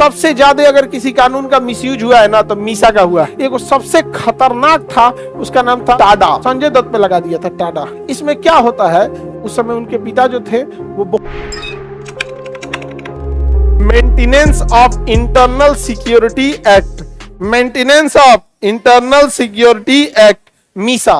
सबसे ज्यादा अगर किसी कानून का मिसयूज हुआ है ना तो मीसा का हुआ है। एक सबसे खतरनाक था, उसका नाम था टाडा। संजय दत्त पे लगा दिया था टाडा। इसमें क्या होता है, उस समय उनके पिता जो थे वो maintenance of internal security act, maintenance of internal security act Misa,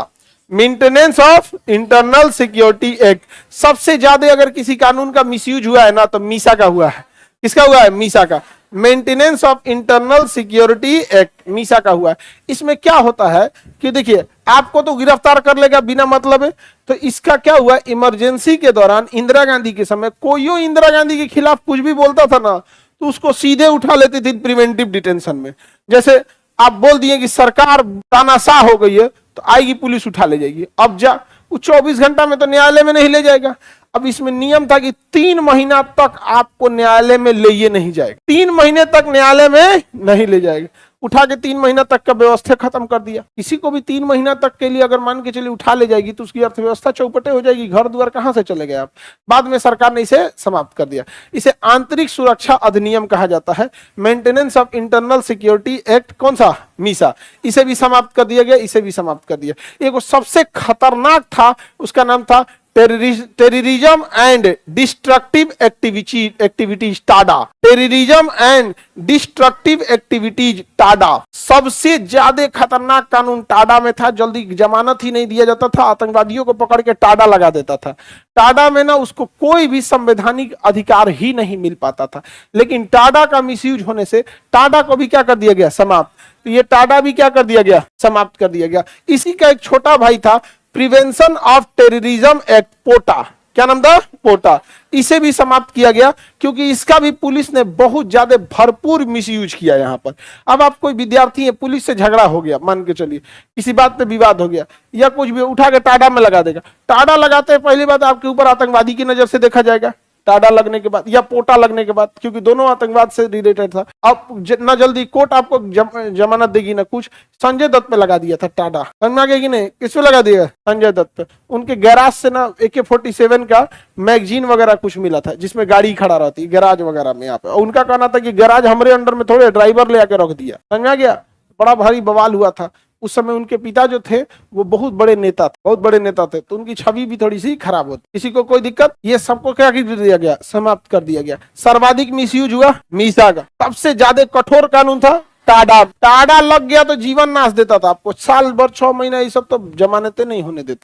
maintenance of internal security act. सबसे ज्यादा अगर किसी कानून का मिसयूज हुआ है ना तो मीसा का हुआ है। किसका हुआ है? मीसा का। Maintenance of internal security act Misa का हुआ है। इसमें क्या होता है कि देखिए, आपको तो गिरफ्तार कर लेगा बिना मतलब है, तो इसका क्या हुआ, इमरजेंसी के दौरान इंदिरा गांधी के समय कोई इंदिरा गांधी के खिलाफ कुछ भी बोलता था ना तो उसको सीधे उठा लेते थे प्रिवेंटिव डिटेंशन में। जैसे आप बोल दिए कि सरकार तानाशाह हो गई है तो आएगी पुलिस उठा ले जाएगी, अब जा वो 24 घंटा में तो न्यायालय में नहीं ले जाएगा। अब इसमें नियम था कि 3 महीना तक आपको न्यायालय में ले नहीं जाएगा, 3 महीने तक न्यायालय में नहीं ले जाएगा। उठा के 3 महीना तक का व्यवस्था खत्म कर दिया। किसी को भी 3 महीना तक के लिए अगर मान के चलिए उठा ले जाएगी तो उसकी अर्थव्यवस्था चौपटे हो जाएगी, घर द्वार कहां से चले गए आप। बाद में सरकार ने इसे समाप्त कर दिया। इसे आंतरिक सुरक्षा अधिनियम कहा जाता है। Maintenance of internal security act कौन सा? मीसा। इसे भी समाप्त कर दिया गया, इसे भी समाप्त कर दिया। एक सबसे खतरनाक था, उसका नाम था terrorism and destructive activities Tada. Terrorism and destructive activities Tada. सबसे ज्यादा खतरनाक कानून टाडा में था। जल्दी जमानत ही नहीं दिया जाता था, आतंकवादियों को पकड़ के टाडा लगा देता था। टाडा में ना उसको कोई भी संवैधानिक अधिकार ही नहीं मिल पाता था। लेकिन टाडा का मिसयूज होने से टाडा को भी क्या कर दिया गया? समाप्त। तो ये टाडा भी क्या कर दिया गया? समाप्त कर दिया गया। इसी का एक छोटा भाई था, प्रिवेंशन ऑफ टेररिज्म एक्ट, पोटा। क्या नाम था? पोटा। इसे भी समाप्त किया गया क्योंकि इसका भी पुलिस ने बहुत ज्यादा भरपूर मिसयूज किया यहां पर। अब आप कोई विद्यार्थी है, पुलिस से झगड़ा हो गया, मान के चलिए किसी बात पे विवाद हो गया या कुछ भी, उठा के टाडा में लगा देगा। टाडा लगाते पहली बात आपके ऊपर आतंकवादी की नजर से देखा जाएगा टाडा लगने के बाद या पोटा लगने के बाद, क्योंकि दोनों आतंकवाद से रिलेटेड था। अब ना जल्दी कोर्ट आपको जमानत देगी ना कुछ। संजय दत्त पे लगा दिया था टाडा, समझ में आ गया कि नहीं? किस पे लगा दिया? संजय दत्त पे। उनके गैराज से ना AK-47 का मैगजीन वगैरह कुछ मिला था, जिसमें गाड़ी खड़ा रहती गैराज वगैरह में। यहाँ पे उनका कहना था कि गैराज हमारे अंडर में थोड़े, ड्राइवर ले आके रख दिया। समझ में आ गया? बड़ा भारी बवाल हुआ था। उस समय उनके पिता जो थे वो बहुत बड़े नेता थे, बहुत बड़े नेता थे, तो उनकी छवि भी थोड़ी सी खराब होती। किसी को कोई दिक्कत, ये सबको क्या कर दिया गया? समाप्त कर दिया गया। सर्वाधिक मिसयूज हुआ मीसा का। सबसे ज्यादा कठोर कानून था टाडा। टाडा लग गया तो जीवन नाश देता था आपको, साल भर 6 महीना, ये सब तो जमानतें नहीं होने देता।